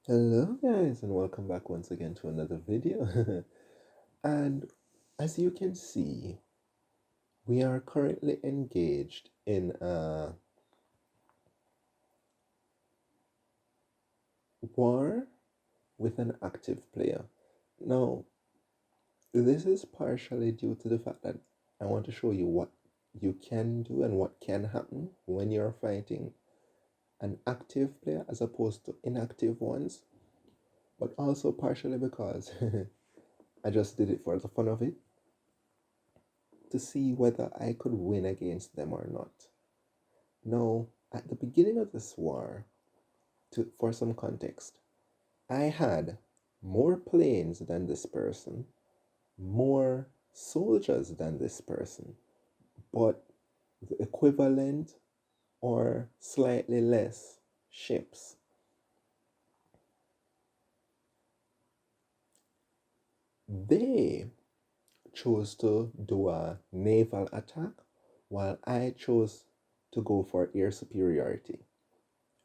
Hello guys and welcome back once again to another video. And as you can see, we are currently engaged in a war with an active player. Now, this is partially due to the fact that I want to show you what you can do and what can happen when you're fighting an active player as opposed to inactive ones, but also partially because I just did it for the fun of it to see whether I could win against them or not. Now, at the beginning of this war, for some context, I had more planes than this person, more soldiers than this person, but the equivalent or slightly less ships. They chose to do a naval attack while I chose to go for air superiority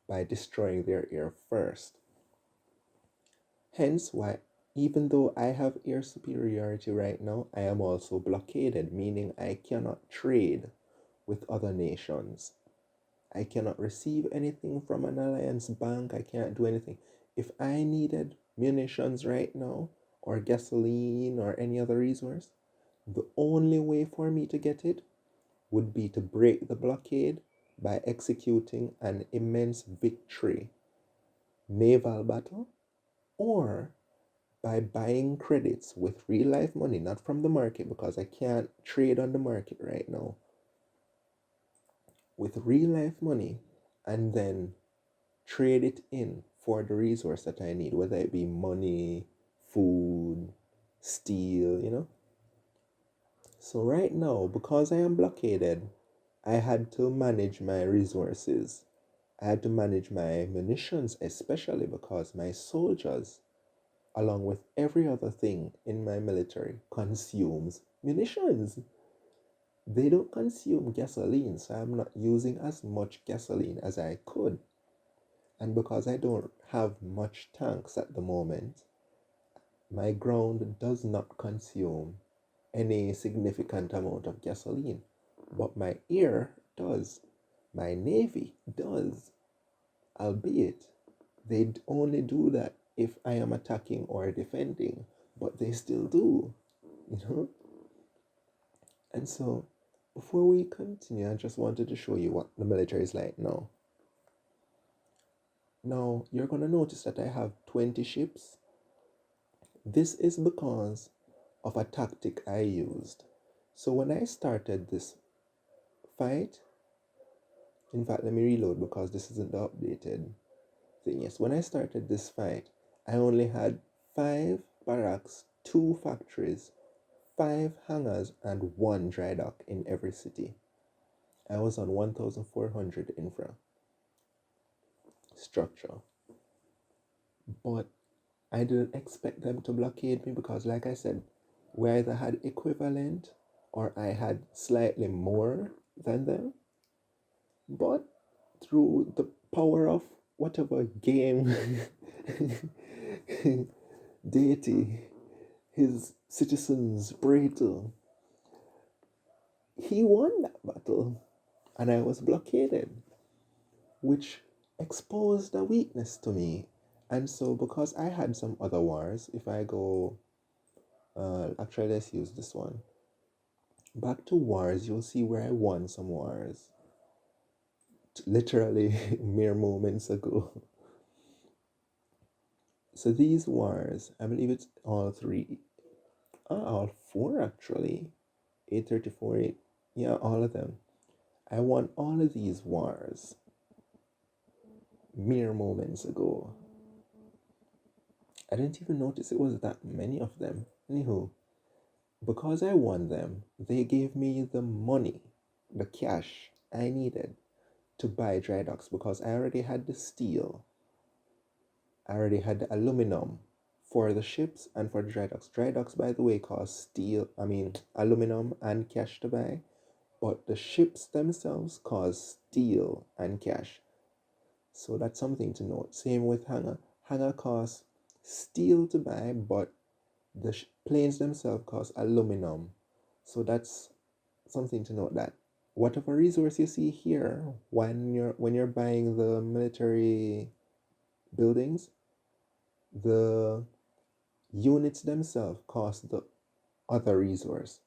by destroying their air first. Hence why, even though I have air superiority right now, I am also blockaded, meaning I cannot trade with other nations. I cannot receive anything from an alliance bank. I can't do anything. If I needed munitions right now, or gasoline, or any other resource, the only way for me to get it would be to break the blockade by executing an immense victory naval battle, or by buying credits with real life money, not from the market because I can't trade on the market right now, with real life money, and then trade it in for the resource that I need, whether it be money, food, steel. So right now, because I am blockaded, I had to manage my resources. I had to manage my munitions, especially because my soldiers, along with every other thing in my military, consumes munitions. They don't consume gasoline, so I'm not using as much gasoline as I could. And because I don't have much tanks at the moment, my ground does not consume any significant amount of gasoline. But my air does. My navy does. Albeit, they only do that if I am attacking or defending, but they still do, you know? And so, before we continue, I just wanted to show you what the military is like now. Now, you're going to notice that I have 20 ships. This is because of a tactic I used. So when I started this fight, in fact, let me reload because this isn't the updated thing. Yes, when I started this fight, I only had 5 barracks, 2 factories, 5 hangars, and 1 dry dock in every city. I was on 1,400 infrastructure. But I didn't expect them to blockade me because, like I said, we either had equivalent or I had slightly more than them. But through the power of whatever game deity his citizens pray to, he won that battle and I was blockaded, which exposed a weakness to me. And so, because I had some other wars, if I go, actually, let's use this one. Back to wars, you'll see where I won some wars literally mere moments ago. So these wars, I believe it's all four actually. 834, yeah, all of them. I won all of these wars mere moments ago. I didn't even notice it was that many of them. Anywho, because I won them, they gave me the money, the cash I needed to buy dry docks because I already had the steel. I already had the aluminum for the ships and for the dry docks. Dry docks, by the way, cost aluminum and cash to buy, but the ships themselves cost steel and cash. So that's something to note. Same with hangar. Hangar costs steel to buy, but the planes themselves cost aluminum. So that's something to note, that whatever resource you see here when you're buying the military buildings, the units themselves cost the other resource.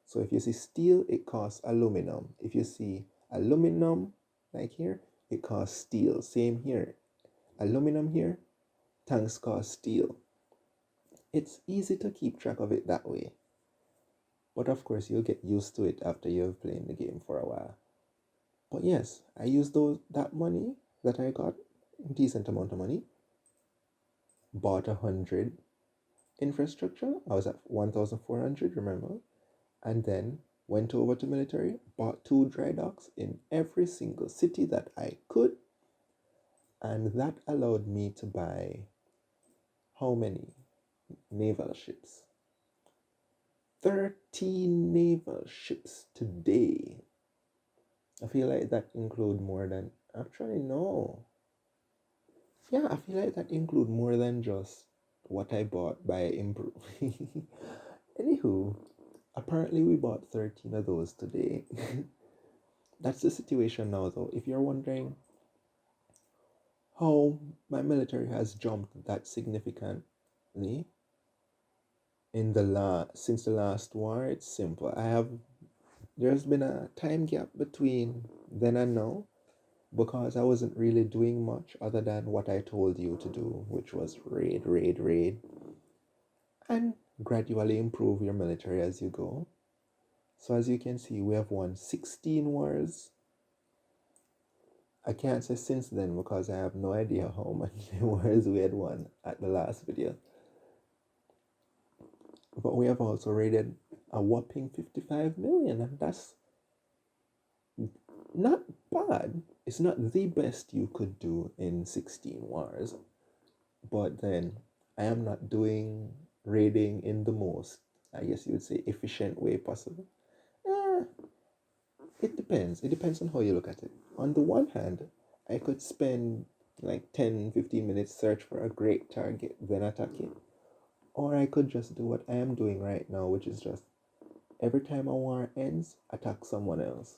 So if you see steel, it costs aluminum. If you see aluminum, like here, it costs steel. Same here. Aluminum here, tanks cost steel. It's easy to keep track of it that way. But of course, you'll get used to it after you've played the game for a while. But yes, I used that money that I got, decent amount of money, bought 100 infrastructure. I was at 1,400, remember? And then went over to military, bought 2 dry docks in every single city that I could, and that allowed me to buy how many naval ships? 13 naval ships today. I feel like that include more than, actually no. Yeah, I feel like that include more than just what I bought by improve. Anywho, apparently we bought 13 of those today. That's the situation now, though. If you're wondering how my military has jumped that significantly since the last war, it's simple. There's been a time gap between then and now, because I wasn't really doing much other than what I told you to do, which was raid, raid, raid, and gradually improve your military as you go. So as you can see, we have won 16 wars. I can't say since then because I have no idea how many wars we had won at the last video. But we have also raided a whopping 55 million, and that's not bad. It's not the best you could do in 16 wars, but then I am not doing raiding in the most, I guess you would say, efficient way possible. Eh, it depends. It depends on how you look at it. On the one hand, I could spend like 10-15 minutes search for a great target, then attack it. Or I could just do what I am doing right now, which is just every time a war ends, attack someone else.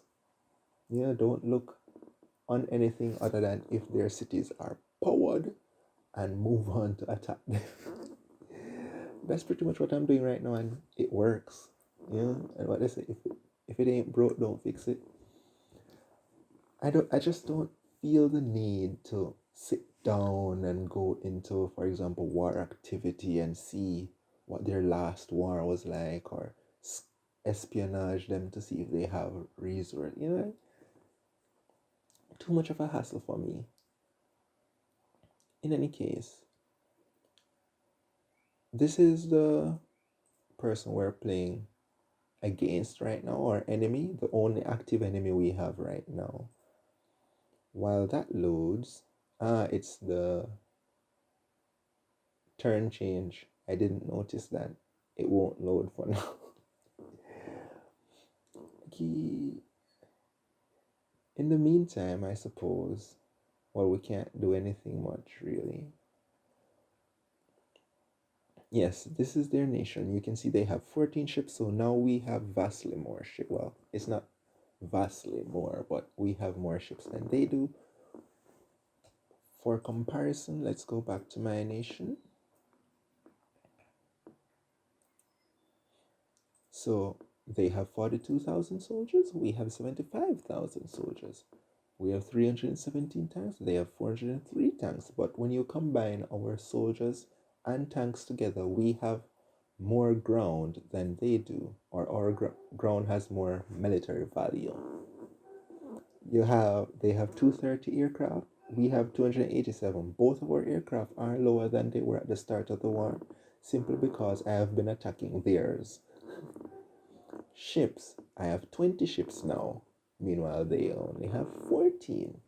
Don't look on anything other than if their cities are powered and move on to attack them. That's pretty much what I'm doing right now, and it works. And what they say, if it ain't broke, don't fix it. I just don't feel the need to sit down and go into, for example, war activity and see what their last war was like, or espionage them to see if they have resource. Too much of a hassle for me. In any case, this is the person we're playing against right now, or enemy, the only active enemy we have right now. While that loads, it's the turn change. I didn't notice that. It won't load for now. In the meantime, I suppose, well, we can't do anything much really. Yes, this is their nation. You can see they have 14 ships, so now we have vastly more ships. Well, it's not vastly more, but we have more ships than they do. For comparison, let's go back to my nation. So they have 42,000 soldiers, we have 75,000 soldiers. We have 317 tanks, they have 403 tanks. But when you combine our soldiers and tanks together, we have more ground than they do, or our ground has more military value. They have 230 aircraft, we have 287. Both of our aircraft are lower than they were at the start of the war, simply because I have been attacking theirs. Ships, I have 20 ships now. Meanwhile, they only have 14,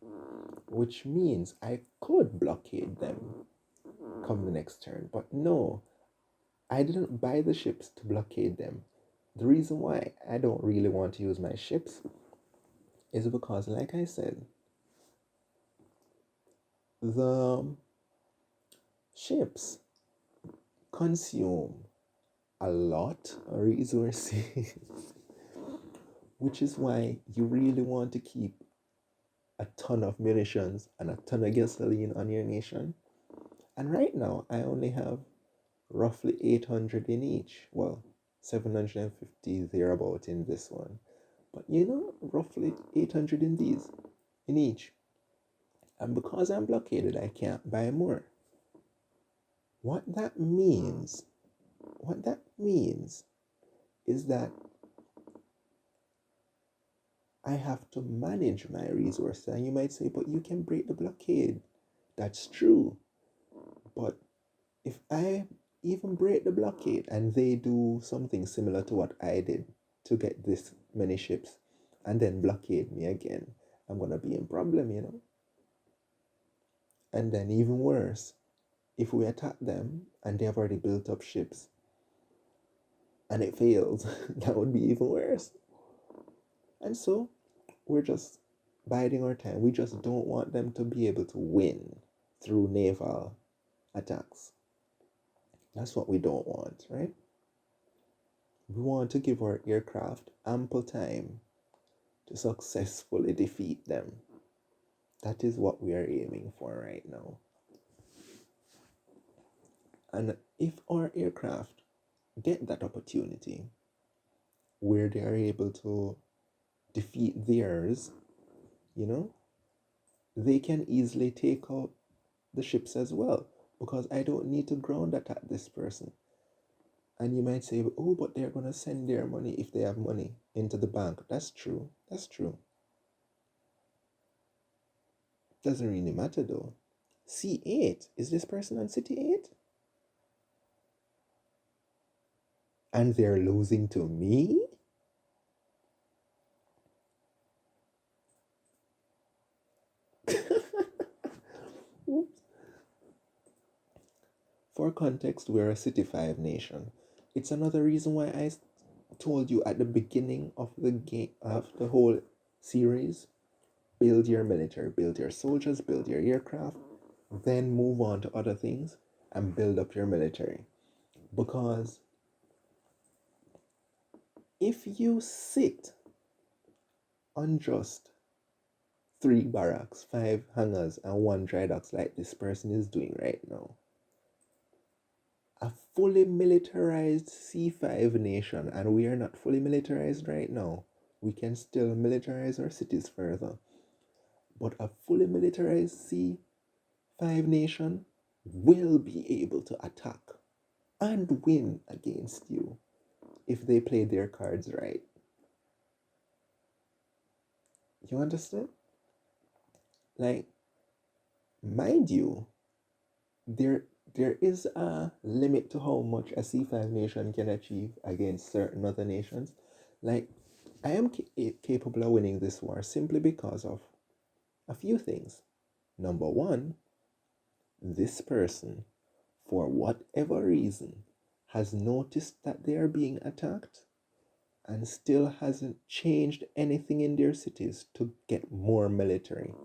which means I could blockade them come the next turn. But no, I didn't buy the ships to blockade them. The reason why I don't really want to use my ships is because, like I said, the ships consume a lot of resources, which is why you really want to keep a ton of munitions and a ton of gasoline on your nation. And right now, I only have roughly 800 in each. Well, 750 thereabout in this one. But roughly 800 in these, in each. And because I'm blockaded, I can't buy more. What that means, what that means is that I have to manage my resources. And you might say, but you can break the blockade. That's true. But if I even break the blockade and they do something similar to what I did to get this many ships and then blockade me again, I'm going to be in problem. And then even worse, if we attack them and they have already built up ships and it fails, that would be even worse. And so we're just biding our time. We just don't want them to be able to win through naval attacks. That's what we don't want, right? We want to give our aircraft ample time to successfully defeat them. That is what we are aiming for right now. And if our aircraft get that opportunity where they are able to defeat theirs, they can easily take out the ships as well, because I don't need to ground attack this person. And you might say, oh, but they're going to send their money, if they have money, into the bank. That's true. That's true. Doesn't really matter though. C8. Is this person on city 8? And they're losing to me? For context, we're a City 5 nation. It's another reason why I told you at the beginning of the game, of the whole series, build your military, build your soldiers, build your aircraft, then move on to other things and build up your military. Because if you sit on just 3 barracks, 5 hangars, and 1 dry docks like this person is doing right now, a fully militarized C5 nation, and we are not fully militarized right now. We can still militarize our cities further. But a fully militarized C5 nation will be able to attack and win against you if they play their cards right. You understand? Like, mind you, there is a limit to how much a C5 nation can achieve against certain other nations. Like, I am capable of winning this war simply because of a few things. Number one, this person, for whatever reason, has noticed that they are being attacked and still hasn't changed anything in their cities to get more military.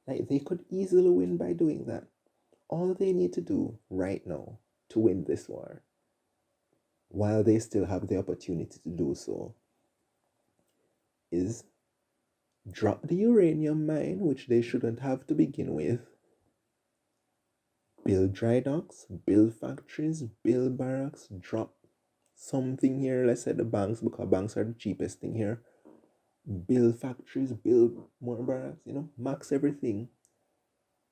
Like, they could easily win by doing that. All they need to do right now to win this war, while they still have the opportunity to do so, is drop the uranium mine, which they shouldn't have to begin with, build dry docks, build factories, build barracks, drop something here, let's say the banks, because banks are the cheapest thing here, build factories, build more barracks, max everything,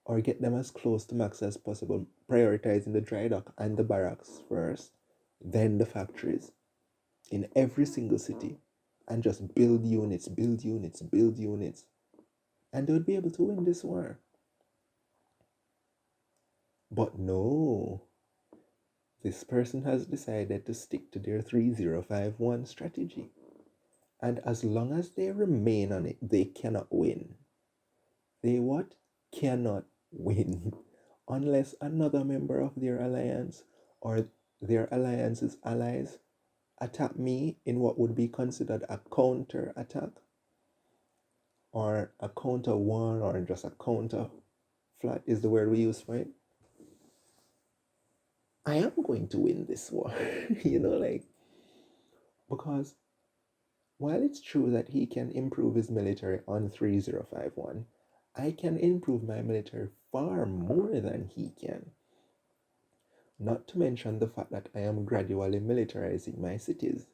or get them as close to max as possible, prioritizing the dry dock and the barracks first, then the factories in every single city, and just build units, build units, build units, and they would be able to win this war. But no, this person has decided to stick to their 3051 strategy. And as long as they remain on it, they cannot win. They what? Cannot win. Unless another member of their alliance or their alliance's allies attack me in what would be considered a counter attack, or a counter war, or just a counter flat is the word we use for it. I am going to win this war. Like, because while it's true that he can improve his military on 3051, I can improve my military far more than he can. Not to mention the fact that I am gradually militarizing my cities.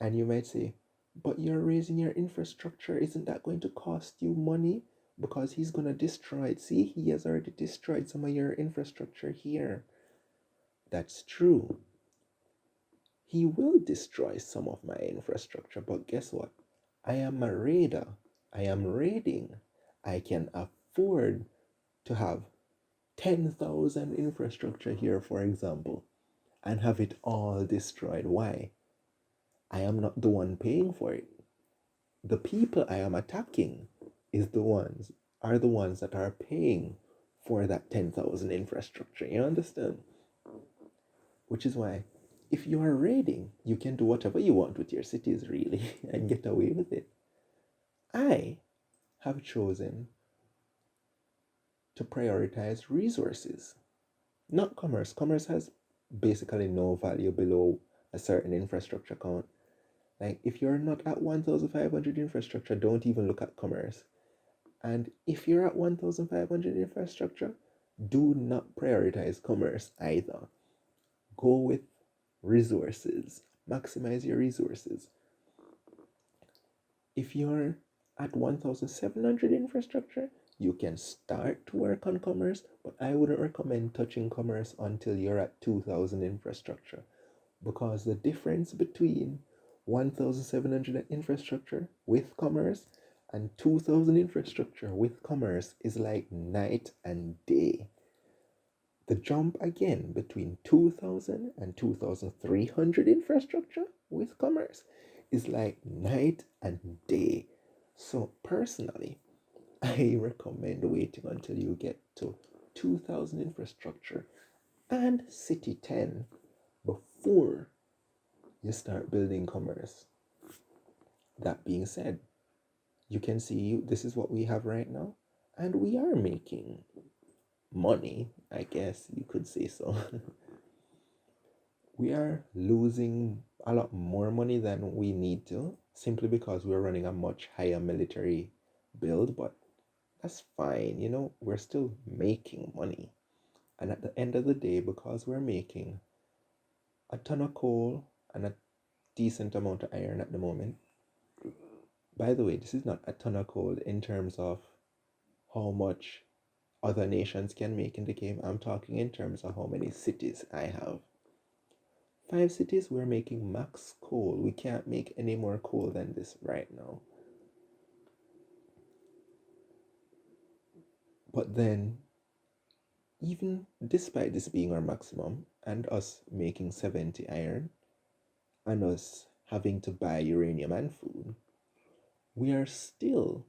And you might say, but you're raising your infrastructure. Isn't that going to cost you money? Because he's going to destroy it. See, he has already destroyed some of your infrastructure here. That's true. He will destroy some of my infrastructure, but guess what? I am a raider. I am raiding. I can afford to have 10,000 infrastructure here, for example, and have it all destroyed. Why? I am not the one paying for it. The people I am attacking are the ones that are paying for that 10,000 infrastructure. You understand? Which is why if you are raiding, you can do whatever you want with your cities really and get away with it. I have chosen to prioritize resources, not commerce. Commerce has basically no value below a certain infrastructure count. Like, if you're not at 1,500 infrastructure, don't even look at commerce. And if you're at 1,500 infrastructure, do not prioritize commerce either. Go with resources. Maximize your resources. If you're at 1,700 infrastructure, you can start to work on commerce, but I wouldn't recommend touching commerce until you're at 2,000 infrastructure, because the difference between 1,700 infrastructure with commerce and 2,000 infrastructure with commerce is like night and day. The jump again between 2,000 and 2,300 infrastructure with commerce is like night and day. So personally, I recommend waiting until you get to 2,000 infrastructure and city 10 before you start building commerce. That being said, you can see this is what we have right now, and we are making money, I guess you could say so. We are losing a lot more money than we need to, simply because we're running a much higher military build, but that's fine, we're still making money. And at the end of the day, because we're making a ton of coal and a decent amount of iron at the moment. By the way, this is not a ton of coal in terms of how much other nations can make in the game. I'm talking in terms of how many cities I have. 5 cities, we're making max coal. We can't make any more coal than this right now. But then, even despite this being our maximum, and us making 70 iron, and us having to buy uranium and food, we are still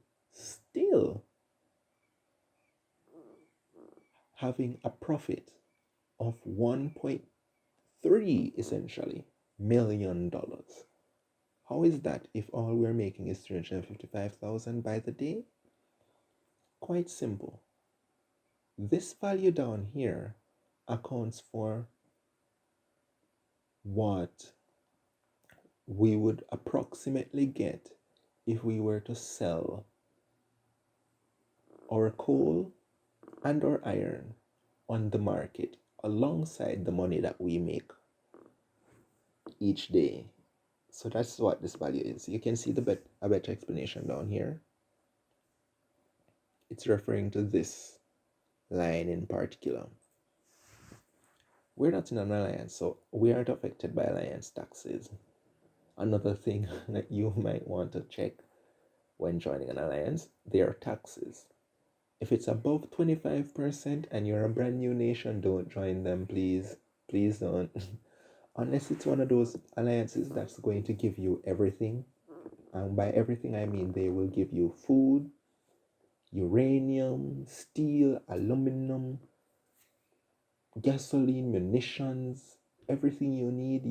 having a profit of 1.3 essentially $1 million. How is that if all we're making is 355,000 by the day? Quite simple. This value down here accounts for what we would approximately get if we were to sell our coal and our iron on the market alongside the money that we make each day. So that's what this value is. You can see a better explanation down here. It's referring to this line in particular. We're not in an alliance, so we aren't affected by alliance taxes. Another thing that you might want to check when joining an alliance, their taxes. If it's above 25% and you're a brand new nation, don't join them, please. Please don't. Unless it's one of those alliances that's going to give you everything. And by everything, I mean they will give you food, uranium, steel, aluminum, gasoline, munitions, everything you need.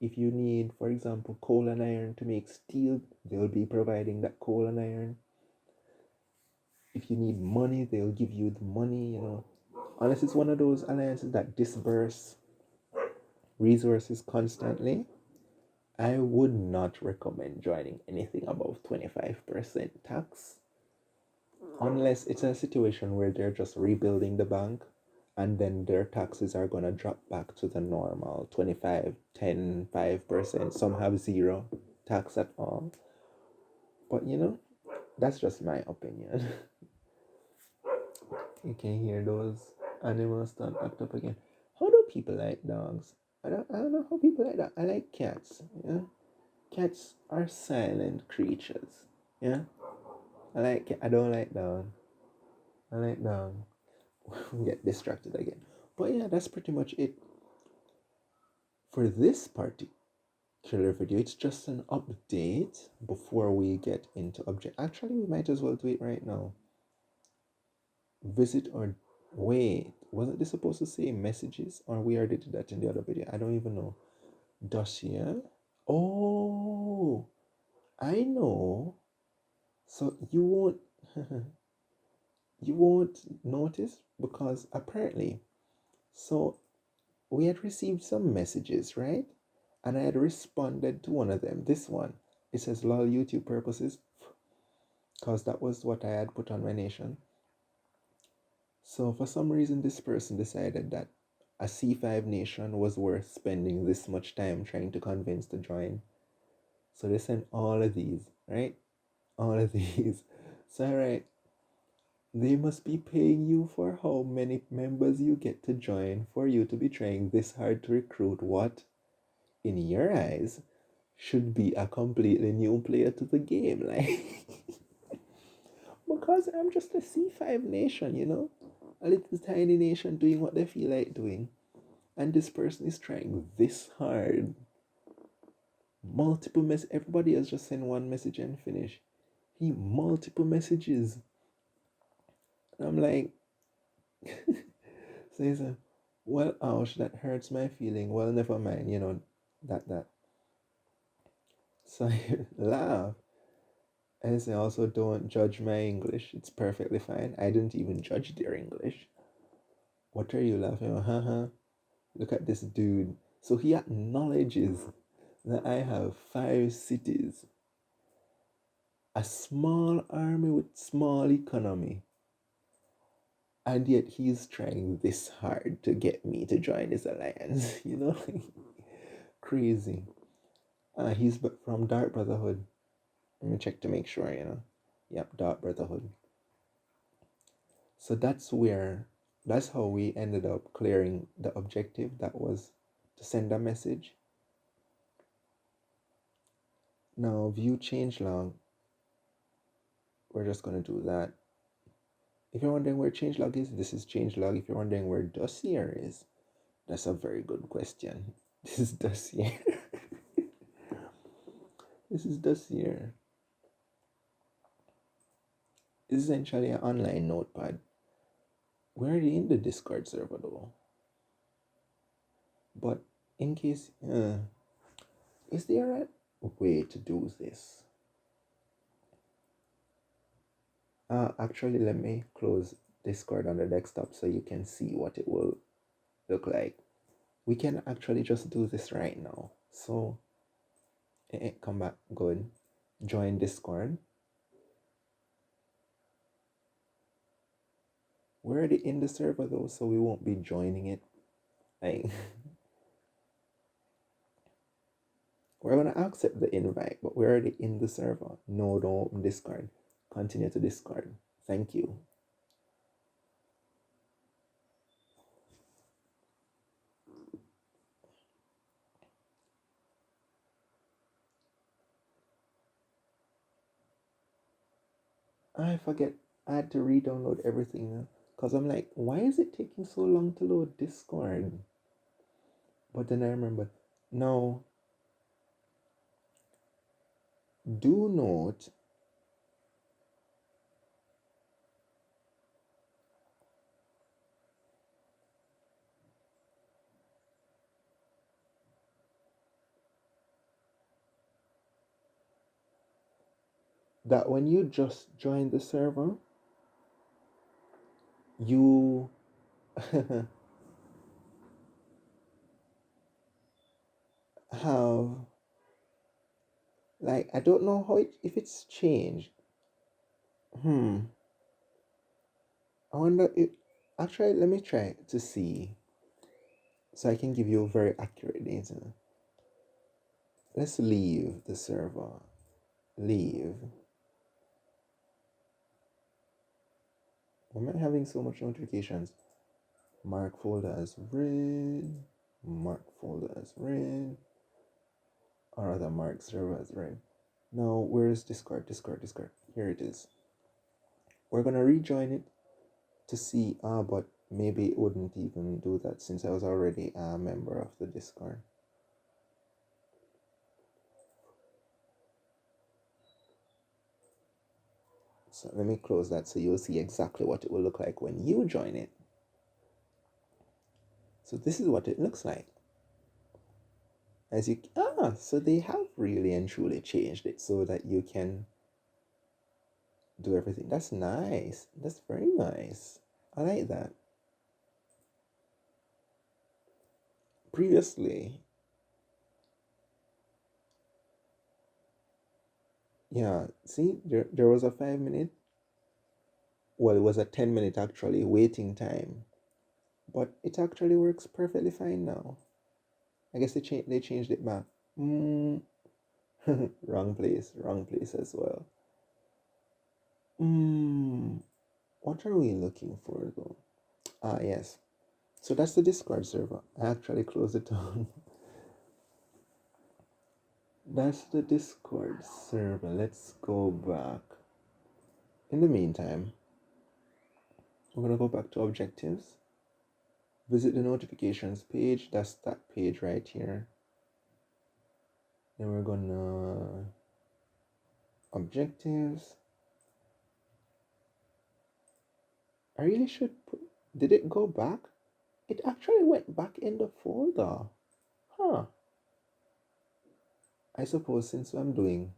If you need, for example, coal and iron to make steel, they'll be providing that coal and iron. If you need money, they'll give you the money. Unless it's one of those alliances that disperse resources constantly, I would not recommend joining anything above 25% tax, unless it's a situation where they're just rebuilding the bank and then their taxes are going to drop back to the normal 25, 10, 5%. Some have zero tax at all. But that's just my opinion. You can hear those animals start act up again. How do people like dogs? I don't know how people like that. I like cats. Yeah, cats are silent creatures. Yeah, I don't like dogs. I like dogs. Get distracted again. But yeah, that's pretty much it for this particular video. It's just an update before we get into object. Actually, we might as well do it right now. Visit or wait, wasn't this supposed to say messages, or we already did that in the other video? I don't even know. Dossier. Oh, I know. So you won't you won't notice because apparently, so we had received some messages, right? And I had responded to one of them. This one, it says lol YouTube purposes, because that was what I had put on my nation. So for some reason, this person decided that a C5 nation was worth spending this much time trying to convince to join. So they sent all of these, right? All of these. So I write, they must be paying you for how many members you get to join for you to be trying this hard to recruit what, in your eyes, should be a completely new player to the game. Like, because I'm just a C5 nation, a little tiny nation doing what they feel like doing. And this person is trying this hard. Multiple mess. Everybody else just send one message and finish. He multiple messages. And I'm like, so he's like, well, ouch, that hurts my feeling. Well, never mind, that. So I laugh. And say also don't judge my English. It's perfectly fine. I didn't even judge their English. What are you laughing at? Haha. Look at this dude. So he acknowledges that I have 5 cities, a small army with small economy, and yet he's trying this hard to get me to join his alliance. Crazy. He's from Dark Brotherhood. Let me check to make sure. Yep, Dark Brotherhood. So that's how we ended up clearing the objective. That was to send a message. Now view changelog. We're just gonna do that. If you're wondering where changelog is, this is changelog. If you're wondering where dossier is, that's a very good question. This is dossier. This is dossier. This is essentially an online notepad. We're already in the Discord server though. But in case, is there a way to do this? Actually, let me close Discord on the desktop so you can see what it will look like. We can actually just do this right now. So, come back, good. Join Discord. We're already in the server though, so we won't be joining it. Like, we're gonna accept the invite, but we're already in the server. No, don't open Discord. Continue to Discord. Thank you. I forget. I had to re-download everything now. Because I'm like, why is it taking so long to load Discord? But then I remember, no, do note that when you just join the server, you have, like, I don't know how if it's changed. Hmm. I wonder if, actually, let me try to see so I can give you very accurate data. Let's leave the server. Leave. Why am I having so much notifications? Mark folder as read. Mark folder as read. Or rather, mark server as read. Now, where is Discord? Discord. Here it is. We're gonna rejoin it to see, but maybe it wouldn't even do that since I was already a member of the Discord. So let me close that so you'll see exactly what it will look like when you join it. So this is what it looks like. So they have really and truly changed it so that you can do everything. That's nice. That's very nice. I like that. Previously, yeah, see, there was a 5 minute, well, it was a 10 minute actually waiting time, but it actually works perfectly fine now. I guess they changed it back. Mm. Wrong place as well. Mm. What are we looking for though? Ah, yes. So that's the Discord server. I actually closed it down. That's the Discord server. Let's go back. In the meantime, we're going to go back to objectives. Visit the notifications page. That's that page right here. Then we're going to objectives. I really should put. Did it go back? It actually went back in the folder. Huh. I suppose since I'm doing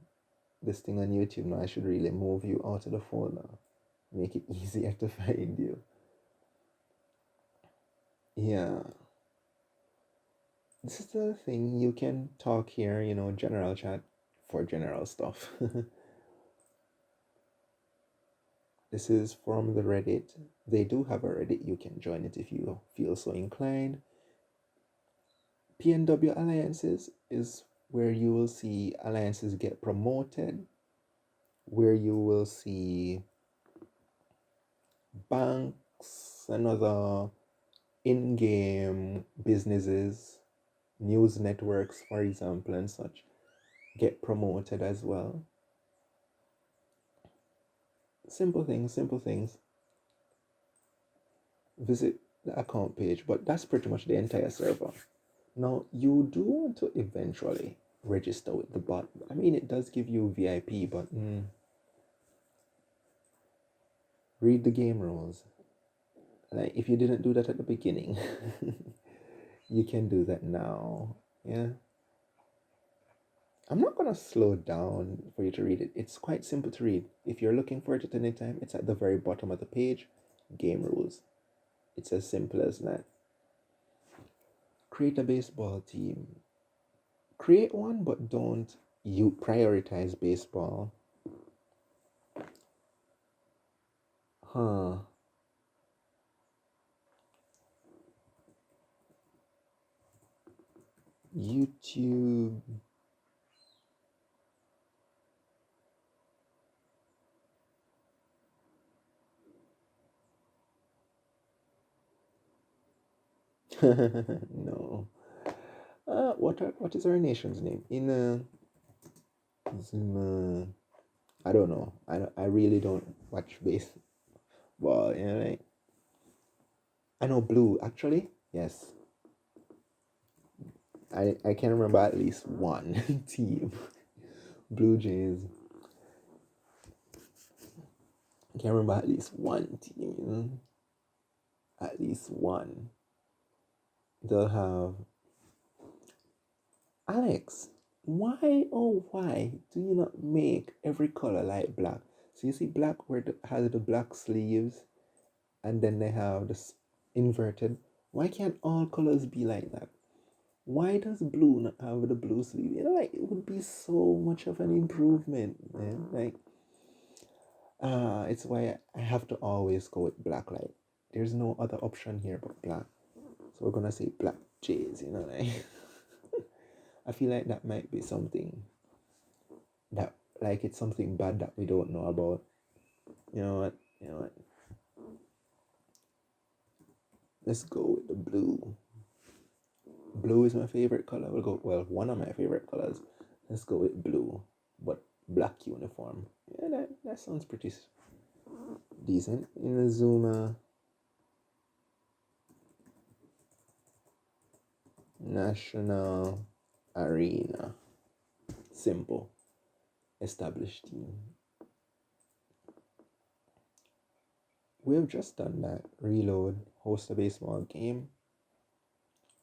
this thing on YouTube now, I should really move you out of the folder. Make it easier to find you. Yeah. This is the thing, you can talk here, general chat for general stuff. This is from the Reddit. They do have a Reddit. You can join it if you feel so inclined. PNW Alliances is where you will see alliances get promoted, where you will see banks and other in-game businesses, news networks, for example, and such, get promoted as well. Simple things, simple things. Visit the account page, but that's pretty much the entire server. Now, you do want to eventually register with the bot. I mean, it does give you VIP, but read the game rules. Like, if you didn't do that at the beginning, you can do that now. Yeah. I'm not gonna slow down for you to read it. It's quite simple to read. If you're looking for it at any time, it's at the very bottom of the page. Game rules. It's as simple as that. Create a baseball team. Create one, but don't you prioritize baseball. Huh. YouTube. No. What is our nation's name? I don't know. I really don't watch baseball. Like, I know blue actually. Yes, I can remember at least one team. Blue Jays. I can remember at least one team. At least one. They'll have Alex. Why oh why do you not make every color like black? So you see black where it has the black sleeves, and then they have this. inverted. Why can't all colors be like that? Why does blue not have the blue sleeve? Like it would be so much of an improvement, man. Like, it's why I have to always go with black light. There's no other option here but black. So we're gonna say black J's, like I feel like that might be something that like it's something bad that we don't know about. You know what? You know what? Let's go with the blue. Blue is my favorite color. We'll go one of my favorite colors. Let's go with blue, but black uniform. Yeah, that sounds pretty decent. Inazuma National Arena. Simple. Established team. We have just done that. Reload. Host a baseball game.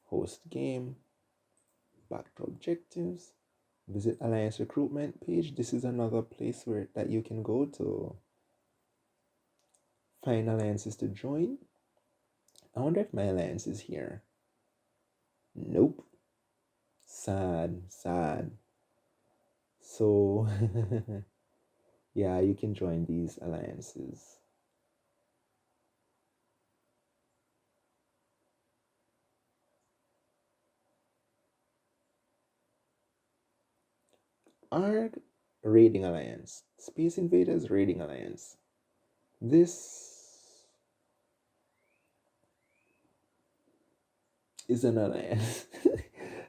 Host game. Back to objectives. Visit Alliance Recruitment page. This is another place where that you can go to find alliances to join. I wonder if my alliance is here. Nope. Sad, sad. So, yeah, you can join these alliances. ARG Raiding Alliance. Space Invaders Raiding Alliance. This is an alliance.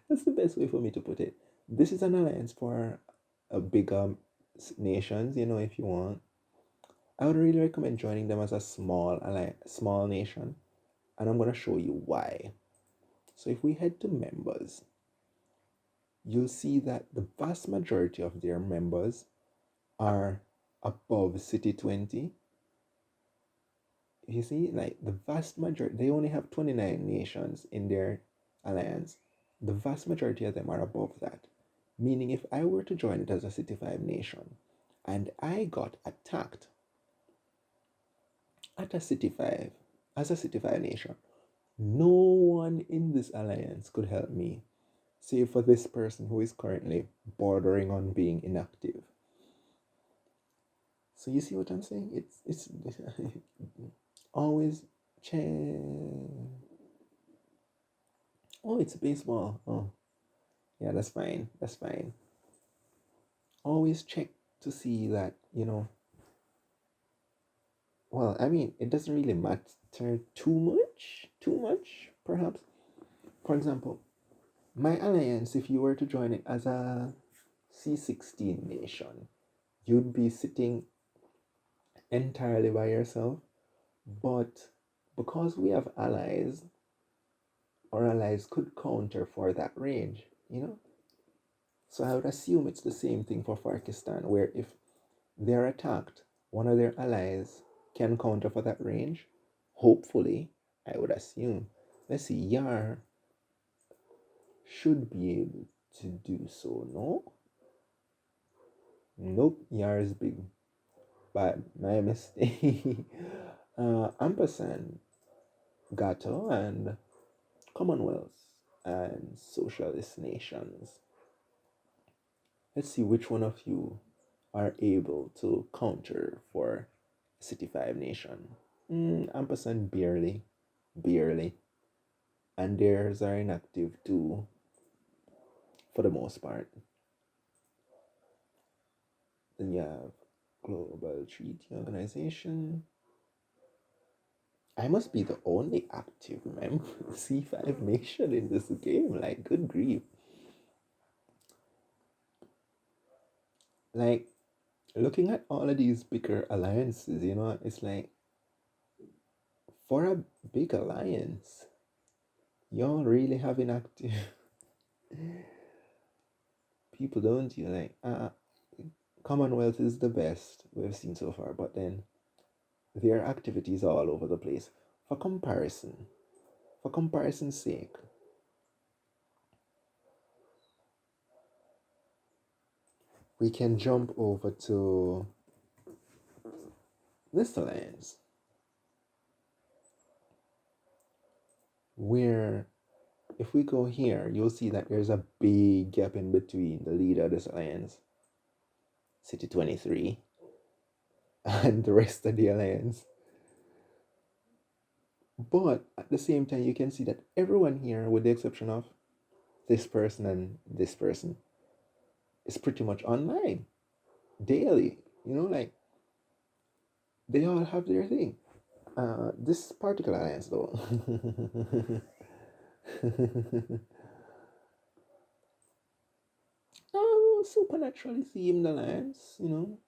That's the best way for me to put it. This is an alliance for a bigger nations, if you want. I would really recommend joining them as a small nation, and I'm going to show you why. So if we head to members, you'll see that the vast majority of their members are above City 20. You see, like the vast majority, they only have 29 nations in their alliance. The vast majority of them are above that. Meaning, if I were to join it as a City 5 nation and I got attacked at a City 5, as a City 5 nation, no one in this alliance could help me, save for this person who is currently bordering on being inactive. So you see what I'm saying? It's always check. Oh, it's baseball. Oh, yeah, that's fine. That's fine. Always check to see that, well, I mean, it doesn't really matter too much, perhaps. For example, my alliance, if you were to join it as a C16 nation, you'd be sitting entirely by yourself. But because we have allies, our allies could counter for that range. So I would assume it's the same thing for Pakistan, where if they're attacked, one of their allies can counter for that range. Hopefully, I would assume. Let's see, Yar should be able to do so, no? Nope, Yar is big. But my mistake. Ampersand, Gato, and Commonwealth and Socialist nations. Let's see which one of you are able to counter for City 5 nation. Ampersand barely. And theirs are inactive too, for the most part. Then you have Global Treaty Organization. I must be the only active member C5 nation in this game. Like, good grief. Like, looking at all of these bigger alliances, it's like, for a big alliance, y'all really have inactive people, don't you? Like, Commonwealth is the best we've seen so far, but then their activities are all over the place. For comparison's sake, we can jump over to this alliance. where if we go here, you'll see that there's a big gap in between the leader of this alliance, City 23, and the rest of the alliance. But at the same time, you can see that everyone here, with the exception of this person and this person, is pretty much online daily. Like they all have their thing. This particular alliance, though, supernaturally themed alliance. You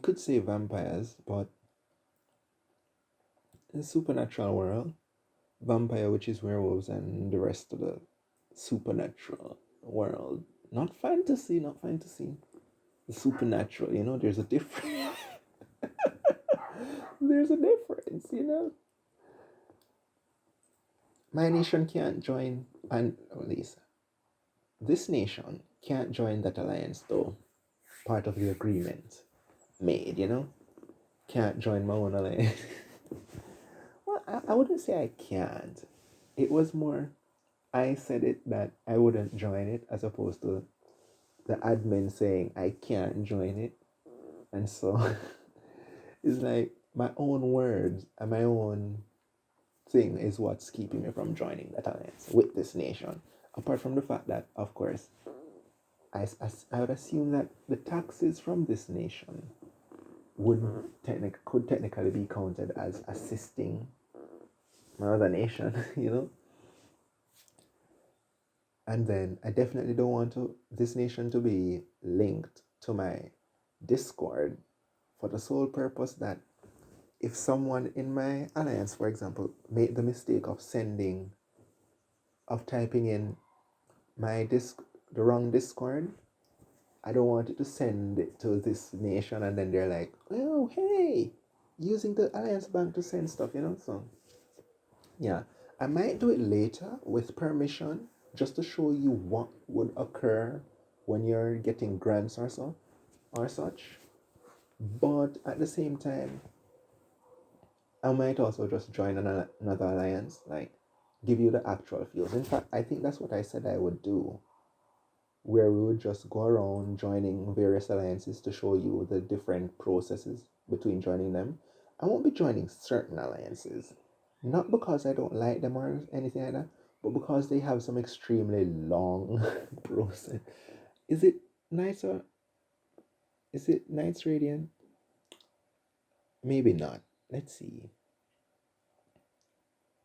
could say vampires, but in the supernatural world, vampire, which is werewolves, and the rest of the supernatural world. Not fantasy, not fantasy. The supernatural, there's a difference. There's a difference. My nation can't join, and at least this nation can't join that alliance, though. Part of the agreement made. Can't join my own alliance. Well, I wouldn't say I can't. It was more, I said it that I wouldn't join it as opposed to the admin saying I can't join it. And so it's like my own words and my own thing is what's keeping me from joining that alliance with this nation. Apart from the fact that, of course, I would assume that the taxes from this nation could technically be counted as assisting my other nation. And then I definitely don't want this nation to be linked to my Discord for the sole purpose that if someone in my alliance, for example, made the mistake of typing in the wrong Discord, I don't want it to send it to this nation and then they're like, oh, hey, using the Alliance Bank to send stuff. So, yeah, I might do it later with permission just to show you what would occur when you're getting grants or so or such. But at the same time, I might also just join another alliance, like give you the actual feels. In fact, I think that's what I said I would do, where we would just go around joining various alliances to show you the different processes between joining them. I won't be joining certain alliances, not because I don't like them or anything like that, but because they have some extremely long process. Is it Knights or is it Knights Radiant? Maybe not. Let's see.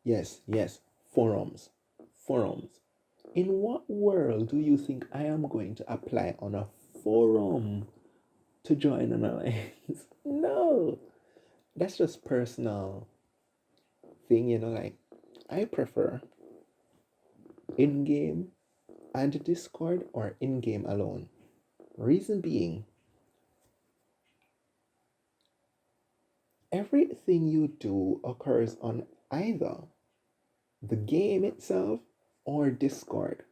Yes, forums. Forums. In what world do you think I am going to apply on a forum to join an alliance? No, that's just personal thing. Like I prefer in-game and Discord or in-game alone. Reason being, everything you do occurs on either the game itself or Discord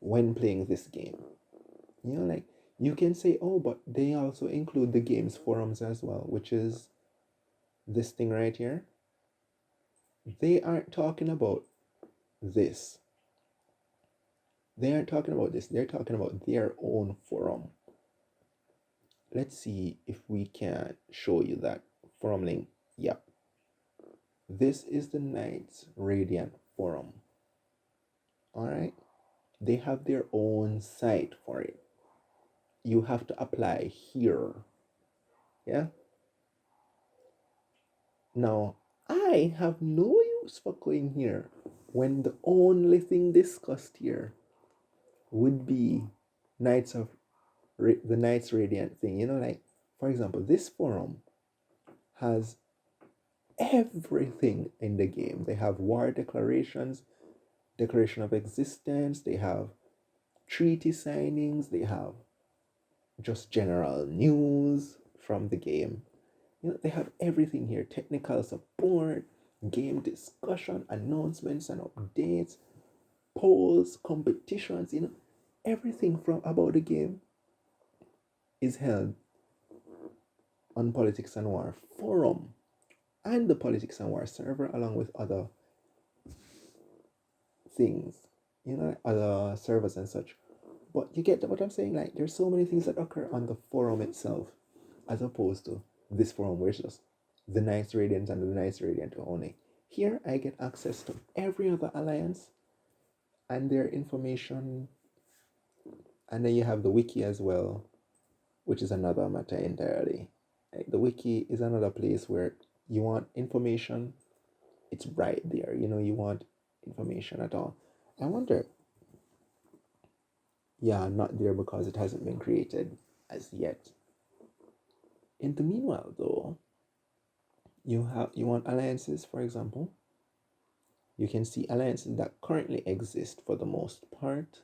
when playing this game. Like you can say, oh, but they also include the game's forums as well, which is this thing right here. They aren't talking about this. They aren't talking about this. They're talking about their own forum. Let's see if we can show you that forum link. Yep. This is the Knights Radiant forum. All right. They have their own site for it. You have to apply here. Yeah. Now, I have no use for going here when the only thing discussed here would be the Knights Radiant thing. Like, for example, this forum has everything in the game. They have war declarations, declaration of existence, they have treaty signings, they have just general news from the game. They have everything here: technical support, game discussion, announcements and updates, polls, competitions. Everything from about the game is held on Politics and War forum. and the politics and war server, along with other things, other servers and such. But you get what I'm saying? Like, there's so many things that occur on the forum itself, as opposed to this forum where it's just the Nice Radiant and the Nice Radiant only. Here, I get access to every other alliance and their information. And then you have the wiki as well, which is another matter entirely. Like, the wiki is another place where you want information, it's right there. You want information at all. I wonder, yeah, not there because it hasn't been created as yet. In the meanwhile, though, you want alliances, for example. You can see alliances that currently exist for the most part.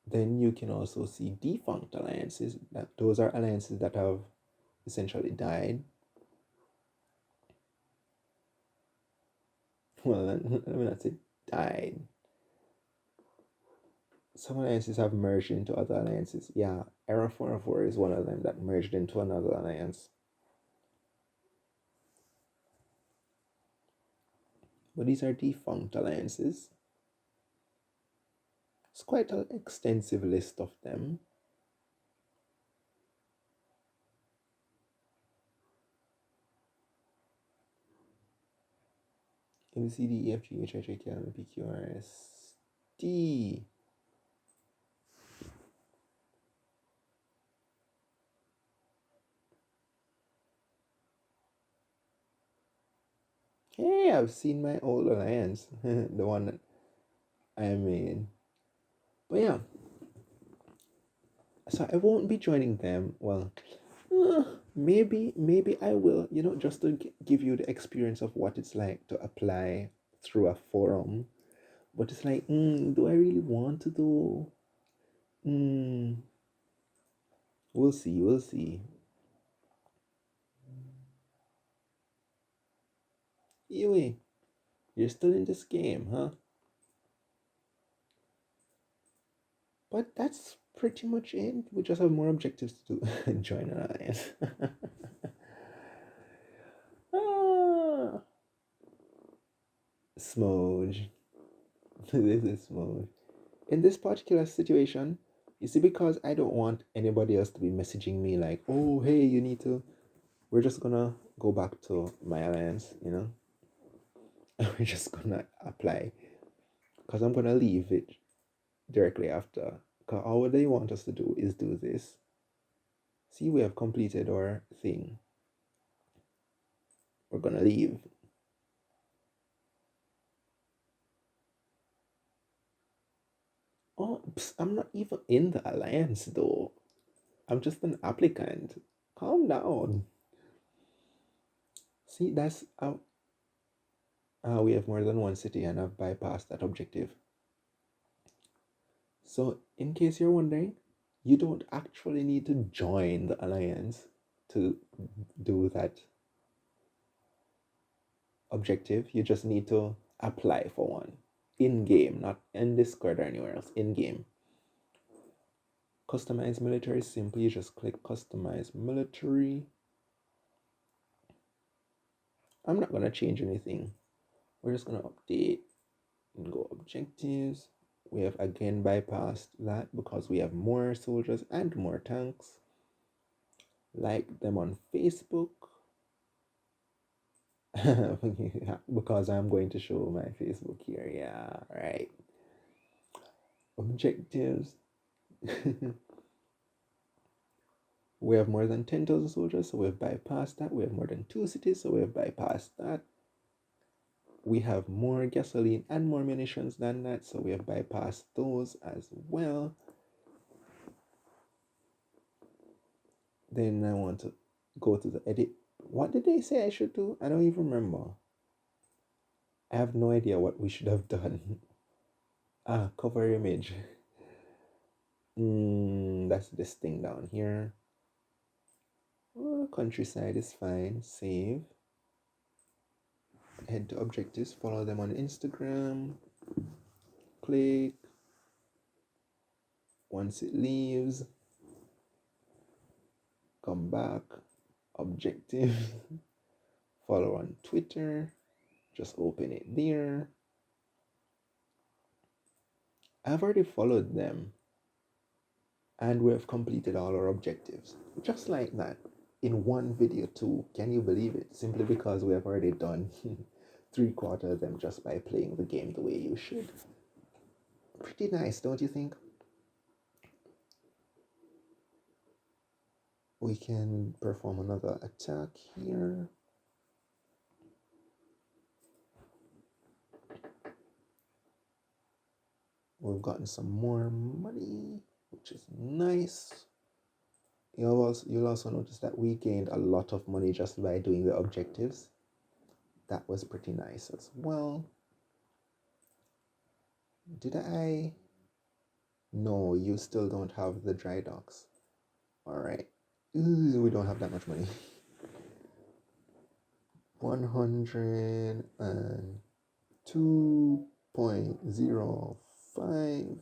Then you can also see defunct alliances. Those are alliances that have essentially died. Well, let me not say died. Some alliances have merged into other alliances. Yeah, Era 404 is one of them that merged into another alliance. But these are defunct alliances. It's quite an extensive list of them. A, B, C, D, E, F, G, H, I, J, K, L, M, N, P, Q, R, S, T. Hey, I've seen my old alliance, the one that I made. But yeah, so I won't be joining them. Well, maybe I will. Just to give you the experience of what it's like to apply through a forum. But it's like, do I really want to do? We'll see. We'll see. Anyway, you're still in this game, huh? But that's pretty much it. We just have more objectives to join an alliance. ah, Smooge. This is Smooge. In this particular situation, you see, because I don't want anybody else to be messaging me like, oh, hey, you need to. We're just gonna go back to my alliance. We're just gonna apply. Because I'm gonna leave it directly after. Because all they want us to do is do this. See, we have completed our thing. We're gonna leave. Oh, I'm not even in the alliance though. I'm just an applicant. Calm down. See, that's we have more than one city and I've bypassed that objective. So, in case you're wondering, you don't actually need to join the alliance to do that objective. You just need to apply for one in game, not in Discord or anywhere else. In game. Customize military. Simply you just click customize military. I'm not gonna change anything. We're just gonna update and go objectives. We have again bypassed that because we have more soldiers and more tanks. Like them on Facebook. Because I'm going to show my Facebook here. Yeah, right. Objectives. We have more than 10,000 soldiers, so we've bypassed that. We have more than 2 cities, so we've bypassed that. We have more gasoline and more munitions than that, so we have bypassed those as well. Then I want to go to the edit. What did they say I should do? I don't even remember. I have no idea what we should have done. Cover image. That's this thing down here. Countryside is fine. Save. Head to objectives. Follow them on Instagram. Click. Once it leaves, come back. Objective. Follow on Twitter. Just open it there. I've already followed them and we have completed all our objectives. Just like that. In one video too. Can you believe it? Simply because we have already done 3/4 of them just by playing the game the way you should. Pretty nice, don't you think? We can perform another attack here. We've gotten some more money, which is nice. You'll also notice that we gained a lot of money just by doing the objectives. That was pretty nice as well. Did I? No, you still don't have the dry docks. All right. Ooh, we don't have that much money. 102.05.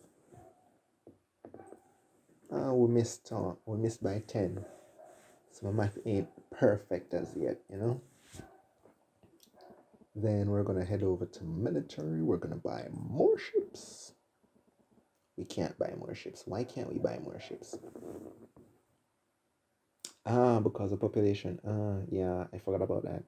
We missed. We missed by 10. So my math ain't perfect as yet, you know. Then we're gonna head over to military. We're gonna buy more ships. We can't buy more ships. Why can't we buy more ships? Because of population. Yeah, I forgot about that.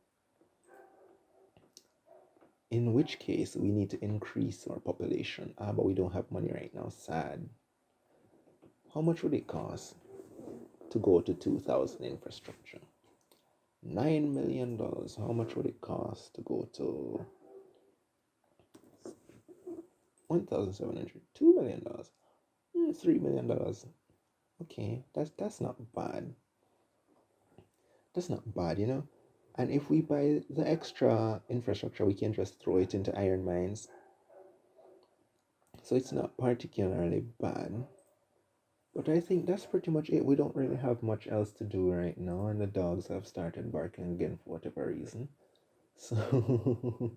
In which case, we need to increase our population. But we don't have money right now. Sad. How much would it cost to go to 2,000 infrastructure? $9 million. How much would it cost to go to 1,700? $2 million. $3 million. Okay, that's not bad. That's not bad, you know. And if we buy the extra infrastructure, we can just throw it into iron mines. So it's not particularly bad. But I think that's pretty much it. We don't really have much else to do right now, and the dogs have started barking again for whatever reason. So,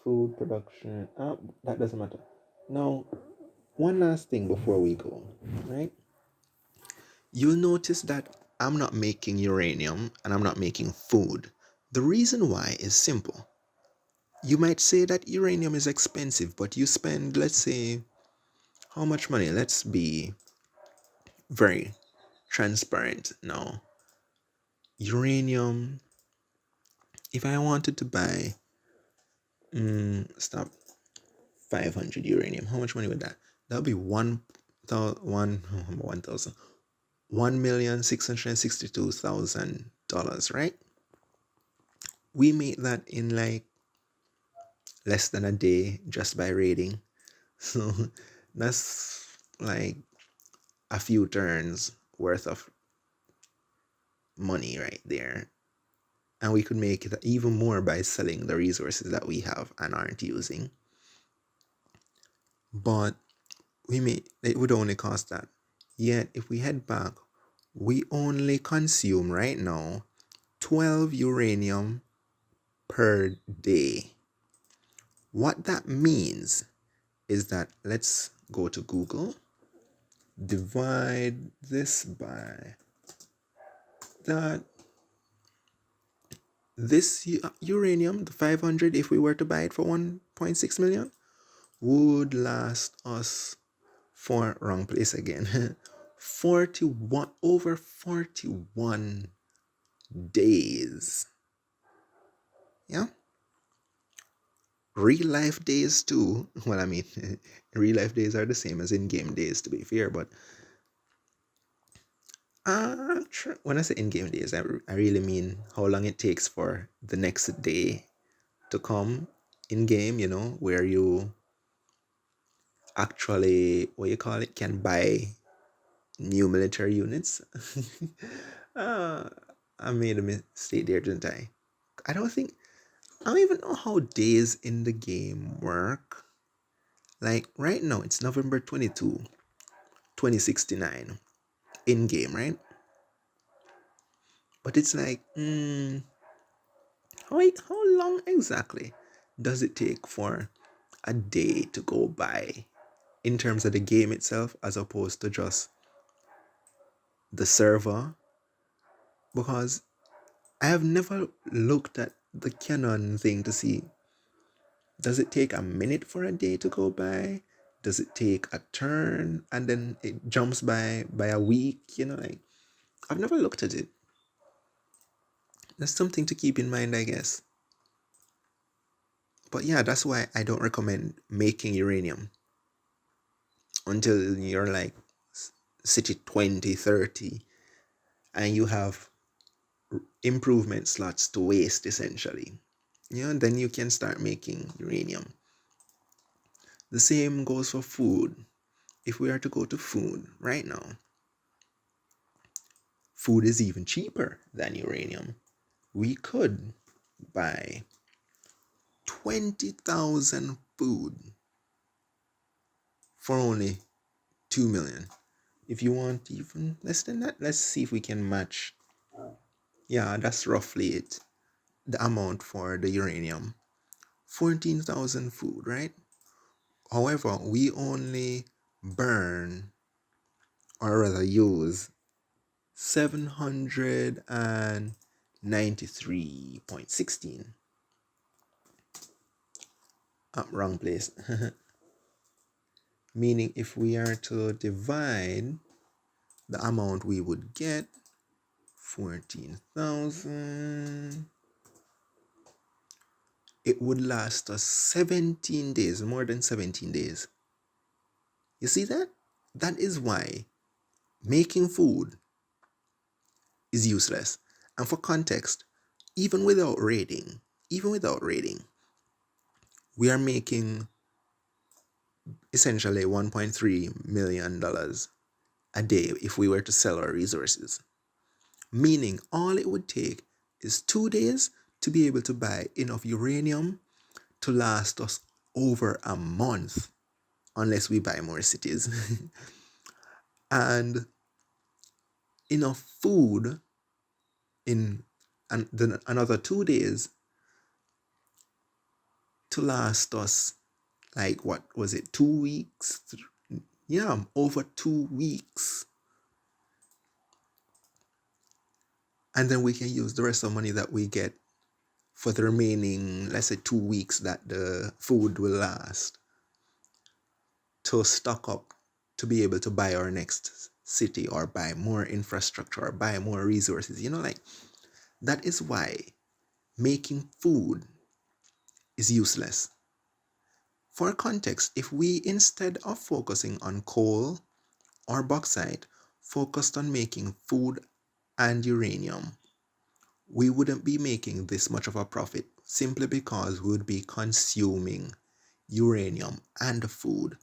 food production. That doesn't matter. Now, one last thing before we go, right? You'll notice that I'm not making uranium and I'm not making food. The reason why is simple. You might say that uranium is expensive, but you spend, let's say, how much money? Let's be very transparent now. Uranium, if I wanted to buy, stop, 500 uranium, how much money would that? That would be 1,662,000 right? We made that in like less than a day just by raiding. So that's like a few turns worth of money right there. And we could make it even more by selling the resources that we have and aren't using. But it would only cost that. Yet if we head back, we only consume right now 12 uranium per day. What that means is that let's go to Google, divide this by that. This uranium, the 500, if we were to buy it for 1.6 million, would last us for, wrong place again, 41, over 41 days. Yeah? Real life days too. Well, I mean, real life days are the same as in-game days, to be fair, but when I say in-game days, I really mean how long it takes for the next day to come in-game, you know, where you actually, what you call it, can buy new military units. I made a mistake there, didn't I? I don't even know how days in the game work. Like right now, it's November 22, 2069 in game, right? But it's like, how long exactly does it take for a day to go by in terms of the game itself, as opposed to just the server, because I have never looked at the Canon thing to see, does it take a minute for a day to go by? Does it take a turn and then it jumps by a week? Like, I've never looked at it. That's something to keep in mind, I guess. But yeah, that's why I don't recommend making uranium until you're like city 20, 30, and you have improvement slots to waste essentially. Then you can start making uranium. The same goes for food. If we are to go to food right now, food is even cheaper than uranium. We could buy 20,000 food for only 2 million. If you want even less than that, let's see if we can match. Yeah, that's roughly it. The amount for the uranium. 14,000 food, right? However, we only burn, or rather use, 793.16. Wrong place. Meaning if we are to divide the amount we would get, 14,000, it would last us 17 days, more than 17 days. You see that? That is why making food is useless. And for context, even without raiding, we are making essentially $1.3 million a day if we were to sell our resources. Meaning all it would take is 2 days to be able to buy enough uranium to last us over a month, unless we buy more cities. And enough food in another 2 days to last us, like, what was it, 2 weeks? Yeah, over 2 weeks. And then we can use the rest of the money that we get for the remaining, let's say, 2 weeks that the food will last, to stock up to be able to buy our next city or buy more infrastructure or buy more resources. Like, that is why making food is useless. For context, if we, instead of focusing on coal or bauxite, focused on making food and uranium, we wouldn't be making this much of a profit, simply because we would be consuming uranium and food,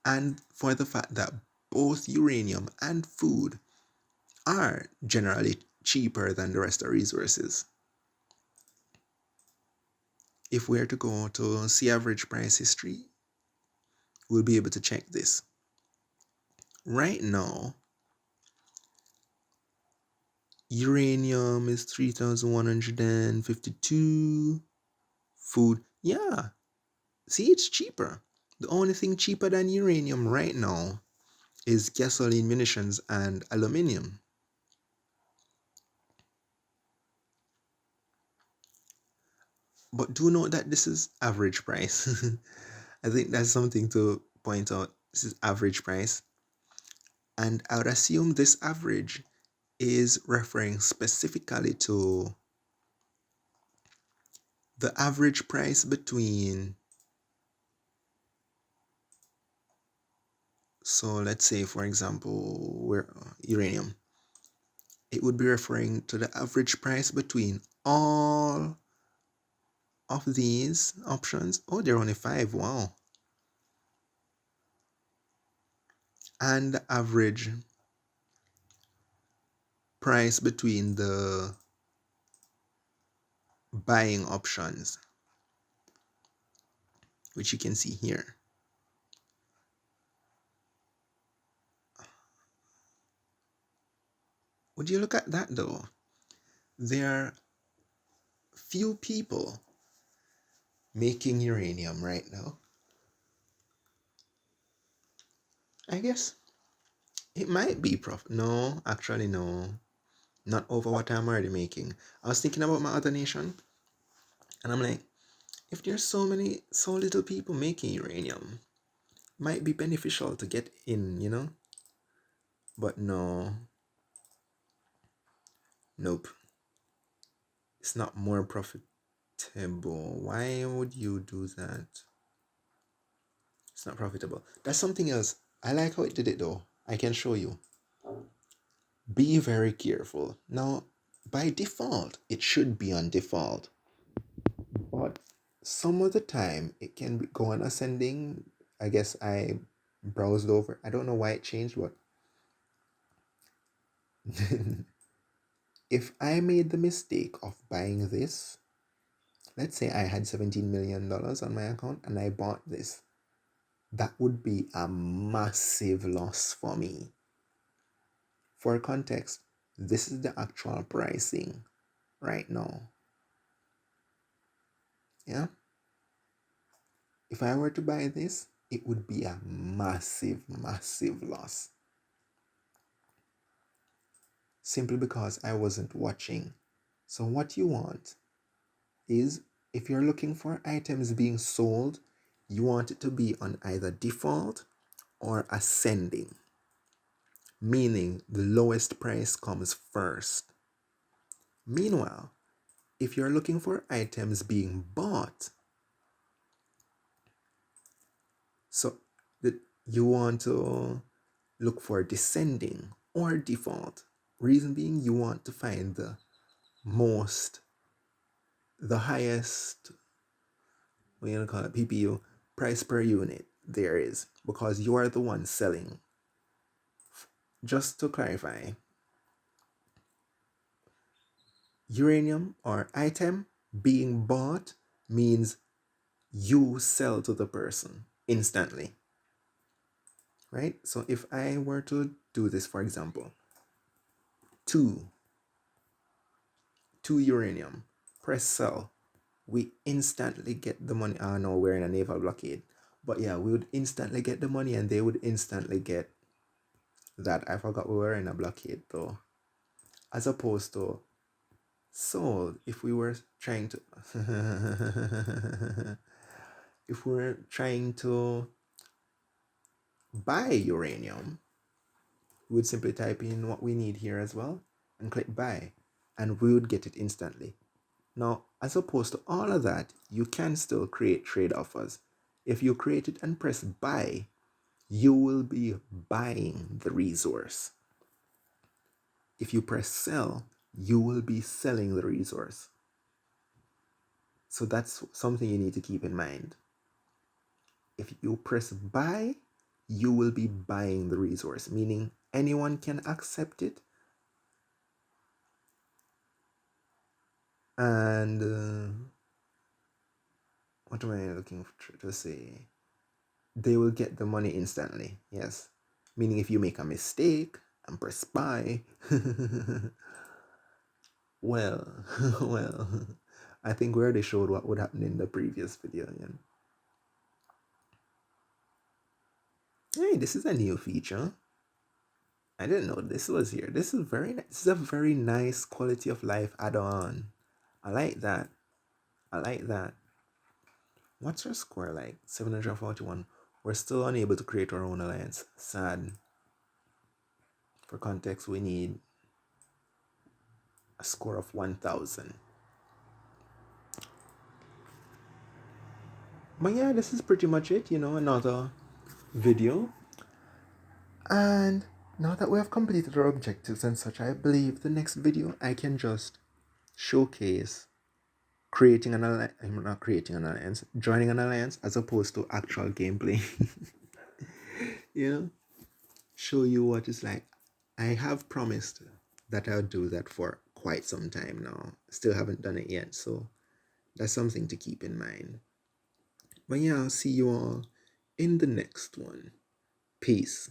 and for the fact that both uranium and food are generally cheaper than the rest of the resources. If we are to go to see average price history, we'll be able to check this. Right now, uranium is 3,152. Food, yeah. See, it's cheaper. The only thing cheaper than uranium right now is gasoline, munitions, and aluminium. But do note that this is average price. I think that's something to point out. This is average price. And I would assume this average is referring specifically to the average price between, so let's say, for example, uranium. It would be referring to the average price between all of these options. Oh, there are only 5. Wow. And the average price between the buying options, which you can see here. Would you look at that though? There are few people making uranium right now. I guess It might be profit. No, actually, no. Not over what I'm already making. I was thinking about my other nation, and I'm like, if there's so little people making uranium, might be beneficial to get in. But no, nope. It's not more profitable. Why would you do that? It's not profitable. That's something else. I like how it did it though. I can show you. Be very careful. Now, by default, it should be on default. But some of the time, it can go on ascending. I guess I browsed over. I don't know why it changed, but if I made the mistake of buying this, let's say I had $17 million on my account and I bought this, that would be a massive loss for me. For context, this is the actual pricing right now. Yeah? If I were to buy this, it would be a massive, massive loss. Simply because I wasn't watching. So what you want is, if you're looking for items being sold, you want it to be on either default or ascending, meaning the lowest price comes first. Meanwhile, if you're looking for items being bought, so that you want to look for descending or default. Reason being, you want to find the highest, what you gonna call it, PPU, price per unit there is, because you are the one selling. Just to clarify, uranium or item being bought means you sell to the person instantly, right? So if I were to do this, for example, two uranium, press sell, we instantly get the money. Oh no, we're in a naval blockade. But yeah, we would instantly get the money and they would instantly get that. I forgot we were in a blockade though. As opposed to sold, if we were trying to if we were trying to buy uranium, we would simply type in what we need here as well and click buy, and we would get it instantly. Now, as opposed to all of that, you can still create trade offers. If you create it and press buy, you will be buying the resource. If you press sell, you will be selling the resource. So that's something you need to keep in mind. If you press buy, you will be buying the resource, meaning anyone can accept it. And what am I looking to say? They will get the money instantly. Yes. Meaning if you make a mistake and press buy, well, well, I think we already showed what would happen in the previous video. Yeah. Hey, this is a new feature. I didn't know this was here. This is this is a very nice quality of life add-on. I like that. I like that. What's our score like? 741. We're still unable to create our own alliance. Sad. For context, we need a score of 1000. But yeah, this is pretty much it. Another video. And now that we have completed our objectives and such, I believe the next video I can just showcase creating an alliance. I'm not creating an alliance, joining an alliance as opposed to actual gameplay. you know, show you what it's like. I have promised that I'll do that for quite some time now. Still haven't done it yet, so that's something to keep in mind. But yeah, I'll see you all in the next one. Peace.